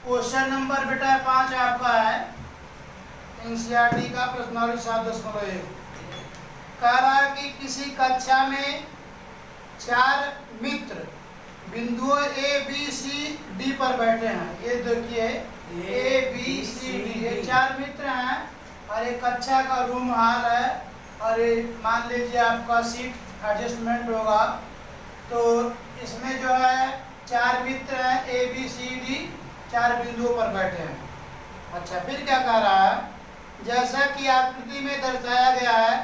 Question number बेटा 5 आपका है एनसीईआरटी का प्रश्नावली 7.1। कह रहा है कि किसी कक्षा में 4 मित्र बिंदुओं ए बी सी डी पर बैठे हैं। ये देखिए ए बी सी डी, ये 4 मित्र हैं और एक कक्षा का रूम हॉल है और ये मान लीजिए आपका सीट एडजस्टमेंट होगा। तो इसमें जो है 4 मित्र हैं ए बी सी डी, 4 बिंदुओं पर बैठे हैं। अच्छा, फिर क्या कह रहा है, जैसा कि आकृति में दर्शाया गया है,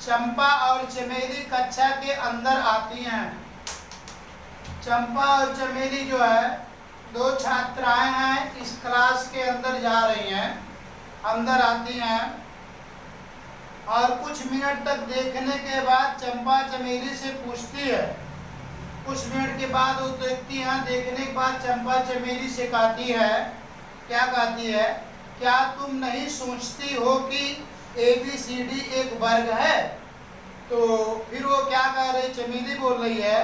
चंपा और चमेली कक्षा के अंदर आती हैं। चंपा और चमेली जो है 2 छात्राएं हैं, इस क्लास के अंदर जा रही हैं, अंदर आती हैं और कुछ मिनट तक देखने के बाद चंपा चमेली से पूछती है। कुछ मिनट के बाद वो देखती हैं, देखने के बाद चंपा चमेली से कहती है, क्या कहती है, क्या तुम नहीं सोचती हो कि ए बी सी डी एक वर्ग है? तो फिर वो क्या कह रही, चमेली बोल रही है,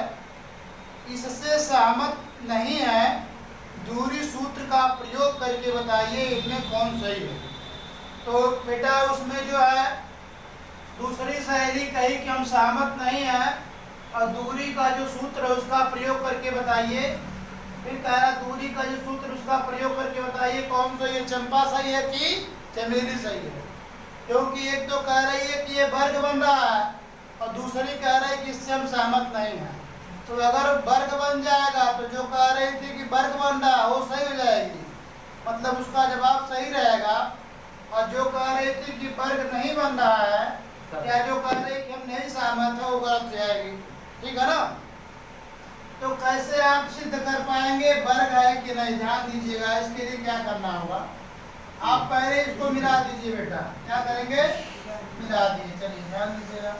इससे सहमत नहीं है, दूरी सूत्र का प्रयोग करके बताइए इनमें कौन सही है। तो बेटा उसमें जो है दूसरी सहेली कही कि हम सहमत नहीं है और दूरी का जो सूत्र है उसका प्रयोग करके बताइए। फिर कह रहा दूरी का जो सूत्र उसका प्रयोग करके बताइए कौन सही है, चंपा सही है कि चमेली सही है। क्योंकि एक तो कह रही है कि ये वर्ग बन रहा है और दूसरी कह रही है कि इससे हम सहमत नहीं हैं। तो अगर वर्ग बन जाएगा तो जो कह रही थी कि वर्ग बन रहा है वो सही हो जाएगी, मतलब उसका जवाब सही रहेगा। और जो कह रही थी कि वर्ग नहीं बन रहा है या जो कह रही कि हम नहीं सहमत है वो गलत जाएगी। ठीक है ना? तो कैसे आप सिद्ध कर पाएंगे वर्ग है कि नहीं, ध्यान दीजिएगा। इसके लिए क्या करना होगा, आप पहले इसको मिला दीजिए बेटा। क्या करेंगे, मिला दीजिए। चलिए ध्यान दीजिएगा।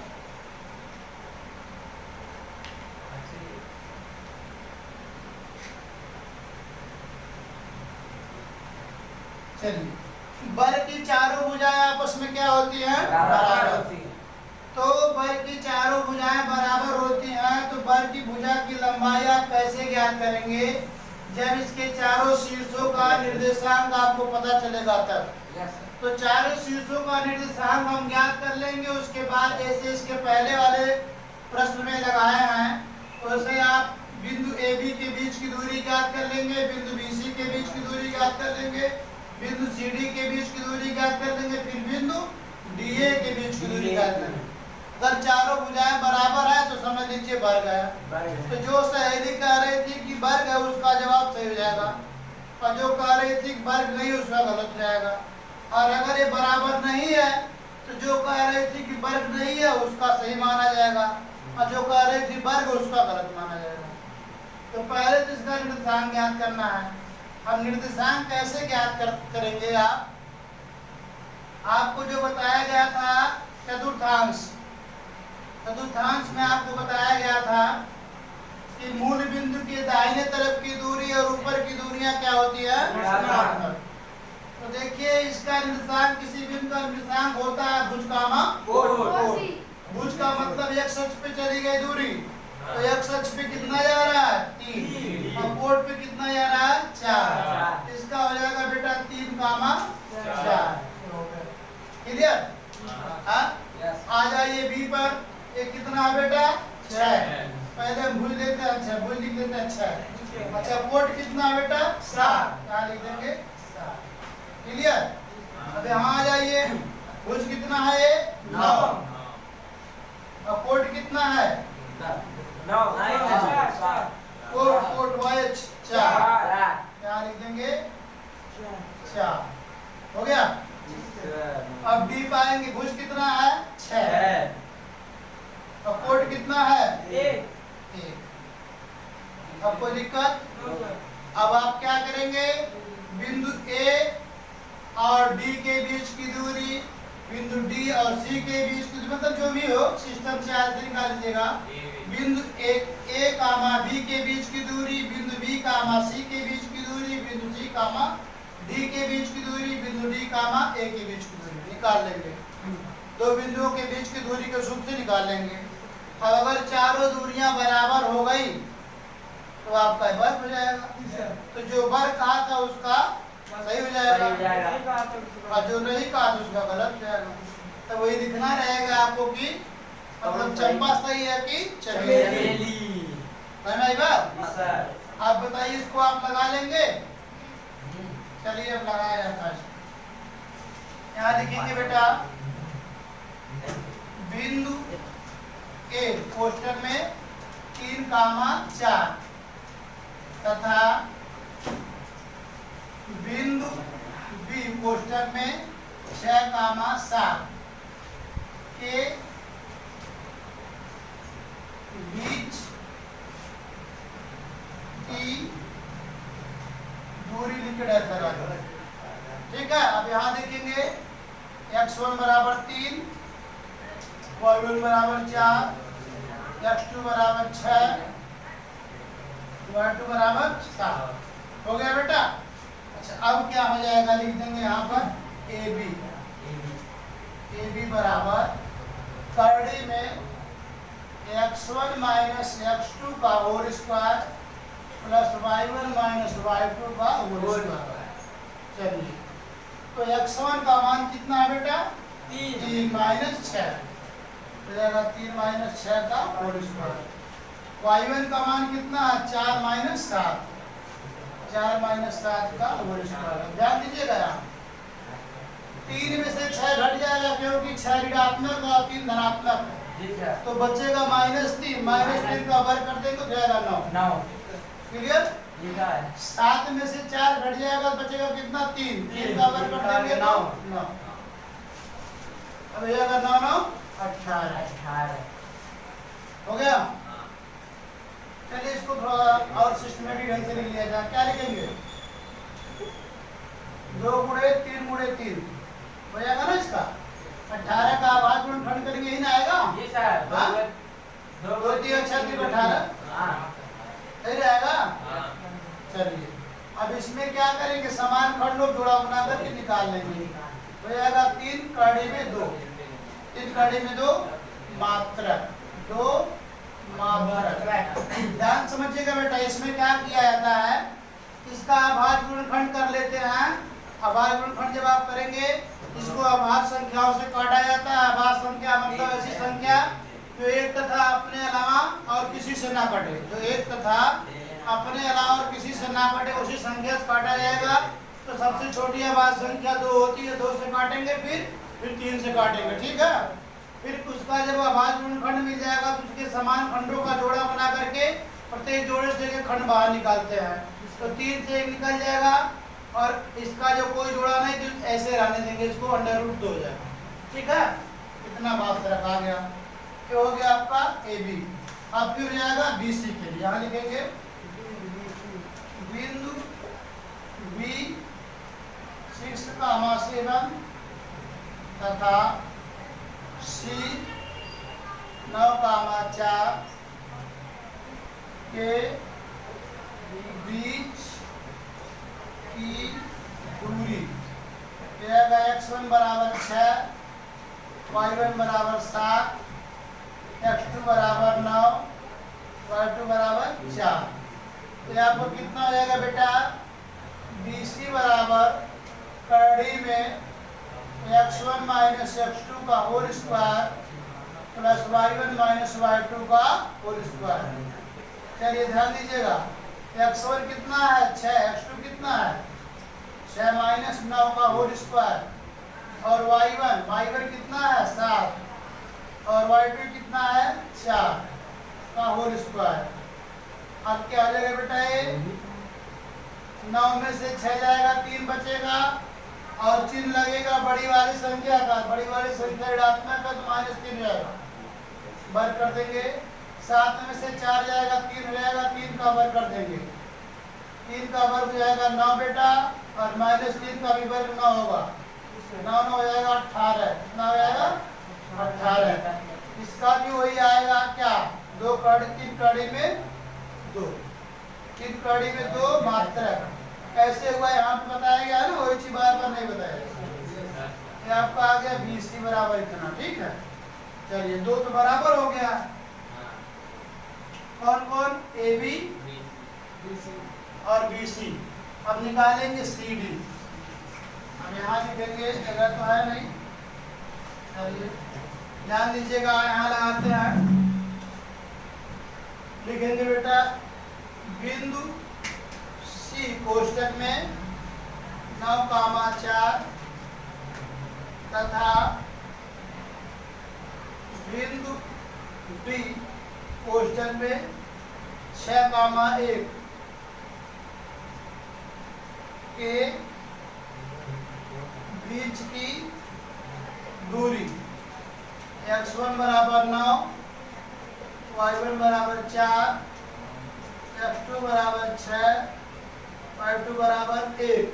चलिए, वर्ग की चारों भुजाएं आपस में क्या होती हैं, बराबर होती हैं। तो वर्ग की चारों भुजाएं बराबर होती हैं, तो वर्ग की भुजा की लंबाई आप कैसे ज्ञात करेंगे, जब इसके चारों शीर्षों का निर्देशांक आपको पता चलेगा तब। तो चारों शीर्षों का निर्देशांक हम ज्ञात कर लेंगे। उसके बाद जैसे इसके पहले वाले प्रश्न में लगाए हैं वैसे आप बिंदु ए बी के बीच की दूरी ज्ञात कर लेंगे, बिंदु बी सी के बीच की दूरी ज्ञात कर लेंगे, बिंदु सी डी के बीच की दूरी ज्ञात कर लेंगे, फिर बिंदु डी ए के बीच की दूरी ज्ञात करेंगे। अगर चारों भुजाएं बराबर है तो समझ लीजिए वर्ग है। तो जो सहेली कह रही थी कि वर्ग है उसका जवाब सही हो जाएगा और जो कह रही थी कि वर्ग नहीं उसका गलत जाएगा। और अगर ये बराबर नहीं है तो जो कह रही थी कि वर्ग नहीं है उसका सही माना जाएगा और जो कह रही थी वर्ग उसका गलत माना जाएगा। तो पहले तो इसका निर्देशांक ज्ञात करना है। अब निर्देशांक कैसे ज्ञात करेंगे आपको जो बताया गया था चतुर्थांश में आपको बताया गया था कि मूल बिंदु के दाहिने तरफ की दूरी और ऊपर की दूरियां क्या होती है, ऋणात्मक। तो देखिए इसका निर्देशांक, किसी बिंदु का निर्देशांक होता है भुज कामा कोण। भुज का मतलब x अक्ष पे चली गई दूरी, तो x अक्ष पे कितना जा रहा है 3 और कोण पे कितना जा रहा है 4। इसका हो जाएगा बेटा 3 कामा 4। क्लियर? आ जाइए बी पर। ये कितना है बेटा 6। पहले हम भूल लेते हैं, अच्छा भूल लिख लेते हैं 6। अच्छा कोण कितना है बेटा 7, क्या लिख देंगे 7। क्लियर? अब यहाँ आ जाइए, भुज कितना है ये 9 और कोण कितना है 9। कोण वाइज 4, क्या लिख देंगे 4। हो गया? अब डी पाएंगे, भुज कितना है 6 और कोण कितना है 1। अब कोई दिक्कत? अब आप क्या करेंगे, बिंदु ए और डी के बीच की दूरी, बिंदु डी और सी के बीच की दूरी, मतलब जो भी हो सिस्टम से आज निकाल लीजिएगा। बिंदु ए कामा बी के बीच की दूरी, बिंदु बी कामा सी के बीच की दूरी, बिंदु सी कामा डी के बीच की दूरी, बिंदु डी कामा ए के बीच की दूरी निकाल लेंगे। 2 बिंदुओं के बीच की दूरी के सूत्र से निकाल लेंगे। अब अगर चारों दूरियां बराबर हो गई तो आपका वर्ग हो जाएगा। तो जो वर्ग कहा था उसका सही हो जाएगा और जो नहीं कहा तो उसका गलत हो जाएगा। तो वही दिखना रहेगा आपको कि मतलब चंपा सही है कि चमेली। समझ बात? आप बताइए इसको आप लगा लेंगे? चलिए अब लगाया जाता है। यहाँ लिखेंगे बेटा बिंदु ए कोष्ठक में 3,4 तथा बिंदु बी कोष्ठक में 6,7 के बीच की दूरी लिख लगा दो। ठीक है, अब यहाँ देखेंगे x1 बराबर 3, y1 बराबर 4, x2 बराबर 6, y2 बराबर 7। हो गया बेटा? अच्छा, अब क्या हो जाएगा? लिख देंगे यहाँ पर ए बी बराबर करड़ी में x1 माइनस x2 का whole square plus y1 minus y2 का होल स्क्वायर। चलिए, तो x1 का मान कितना है बेटा? 3 माइनस 6 हो जाएगा, 3 माइनस 6 का होल स्क्वायर। y1 का मान कितना है? 4 माइनस 7, 4 माइनस 7 का होल स्क्वायर। ध्यान दीजिएगा, यहाँ 3 में से 6 घट जाएगा क्योंकि 6 ऋणात्मक और 3 धनात्मक है, तो बचेगा -3। -3 का वर्ग कर देंगे तो जाएगा 9। क्लियर? 7 में से 4 घट जाएगा, बचेगा कितना? 3 का वर्ग कर देंगे 9। अब जाएगा 9 9 18 हो गया। चलिए इसको थोड़ा और सिस्टमेटिक ढंग से लिख लिया जाए। क्या लिखेंगे? 2 गुणे 3 गुणे 3 हो जाएगा ना इसका। 18 का आवाज गुणनखंड करेंगे, यही ना आएगा? जी सर। 2 3 6 18 सही रहेगा। चलिए, अब इसमें क्या करेंगे? समान खंडों जोड़ा बना करके निकाल लेंगे। हो जाएगा 3 कड़ी में 2, 3 कड़ी में 2 मात्रक, 2 मात्रक। ध्यान समझिएगा बेटा, इसमें क्या किया जाता है? इसका अभाज्य गुणनखंड कर लेते हैं। अभाज्य गुणनखंड जब आप करेंगे, इसको अभाज्य संख्याओं से काटा जाता है। अभाज्य संख्या मतलब ऐसी संख्या जो एक तथा अपने अलावा और किसी से ना कटे। जो एक तथा अपने अलावा और किसी से ना कटे उसी संख्या से काटा जाएगा। तो सबसे छोटी अभाज्य संख्या 2 होती है, 2 से काटेंगे, फिर 3 से काटेंगे। ठीक है, फिर उसका जब अभाज्य गुणनखंड मिल जाएगा तो उसके समान खंडों का जोड़ा बना करके प्रत्येक जोड़े से एक खंड बाहर निकालते हैं। तो 3 से 1 निकल जाएगा और इसका जो कोई जोड़ा नहीं तो ऐसे रहने देंगे, इसको √2 हो जाएगा। ठीक है, इतना बात रखा गया। क्या हो गया आपका? ए बी। अब फिर जाएगा बी सी के लिए। यहाँ लिखेंगे बिंदु बी 6,7 तथा सी 9,4 के बीच की दूरी जाएगा x1 बराबर 6, y1 बराबर 7, x2 बराबर 9, y2 बराबर 4। तो यहाँ पर कितना हो जाएगा बेटा? BC बराबर करड़ी में x1 माइनस x2 का whole square plus y1 minus y2 का होल स्क्वायर। चलिए ध्यान दीजिएगा, x1 कितना है? 6, x2 कितना है? 6 माइनस 9 का होल स्क्वायर और y1 कितना है? 7 और y2 कितना है? 4 का होल स्क्वायर। अब क्या आ जाएगा बेटा? ये 9 में से 6 जाएगा, 3 बचेगा और चिन्ह लगेगा बड़ी वाली संख्या का। बड़ी वाली संख्या ऋणात्मक का तो -3 जाएगा, वर्ग कर देंगे। 7 में से 4 जाएगा, 3 हो जाएगा, 3 का वर्ग कर देंगे। 3 का वर्ग हो जाएगा 9 बेटा और -3 का भी वर्ग 9 होगा। 9 9 हो जाएगा 18। कितना हो जाएगा? 18। इसका भी वही आएगा क्या? 2 कड़ी, 3 कड़ी में 2, 3 कड़ी में 2 मात्रक। ऐसे हुआ यहाँ पे बताया गया ना, वही चीज बार बार नहीं बताया। ये आपका आ गया BC बराबर इतना। ठीक है, चलिए 2 तो बराबर हो गया। कौन कौन? AB और BC। अब निकालेंगे CD। अब यहाँ लिखेंगे, जगह तो है नहीं, चलिए ध्यान दीजिएगा, यहाँ लगाते हैं। लिखेंगे बेटा बिंदु C कोष्टक में 9,4 तथा बिंदु D कोष्टक में 6,1 के बीच की दूरी x1 बराबर 9, y1 बराबर 4, x2 बराबर 6, y2 बराबर 1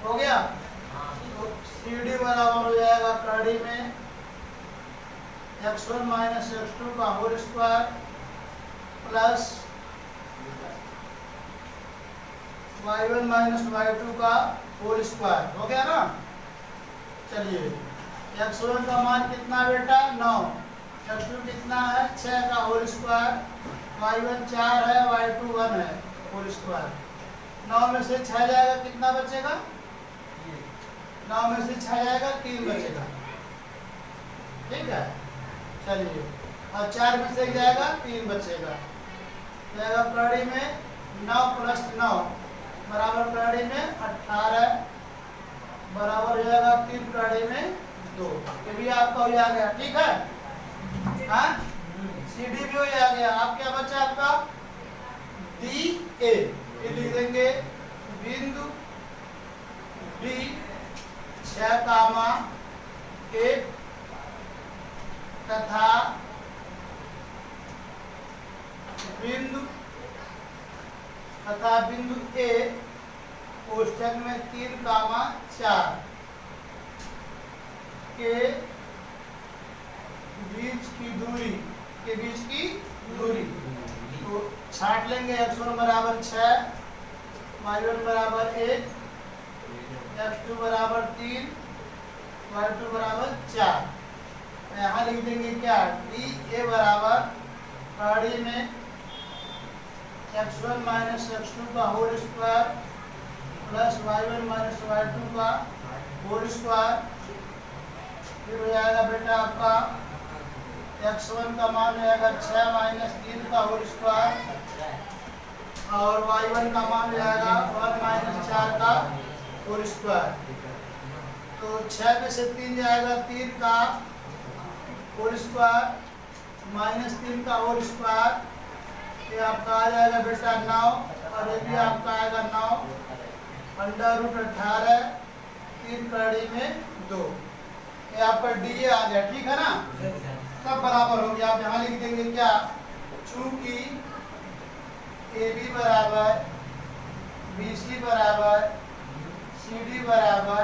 हो गया। तो CD बराबर हो जाएगा कड़ी में x1 माइनस x2 का whole square plus y1 minus y2 का होल स्क्वायर हो गया ना। चलिए x1 का मान कितना बेटा 9, x2 कितना है 6 का होल स्क्वायर, y1 4 है, y2 1 है होल स्क्वायर। 9 में से 6 जाएगा कितना बचेगा, 9 में से 6 जाएगा 3 बचेगा, ठीक है। चलिए और 4 में से जाएगा 3 बचेगा, जाएगा कड़ी में 9 प्लस 9 बराबर कड़ी में 18 बराबर हो जाएगा 3 कड़ी में 2। ये भी आपका हो गया, ठीक है। हाँ CD भी हो गया। आप क्या बचा आपका DA। ये लिख देंगे बिंदु D 6,1 तथा बिंदु A कोष्ठक में 3,4 के बीच की दूरी तो छाट लेंगे। x1 बराबर 6, y1 बराबर 1, x2 बराबर 3, y2 बराबर 4। यहाँ लिख देंगे क्या DA बराबर कड़ी में x1 माइनस x2 का whole square plus y1 minus y2 का होल स्क्वायर। फिर हो जाएगा बेटा आपका x1 का मान हो जाएगा 6 माइनस 3 का होल स्क्वायर और y1 का मान हो जाएगा 1 माइनस 4 का होल स्क्वायर। तो 6 में से 3 जाएगा 3 का होल स्क्वायर माइनस 3 का होल स्क्वायर, ये आपका आ जाएगा बेटा 9 और ये भी आपका आएगा 9 √18 3 कड़ी में 2। ये आपका DA आ गया, ठीक है ना। सब बराबर हो गया। आप यहाँ लिख देंगे क्या, चूंकि AB बराबर BC बराबर CD बराबर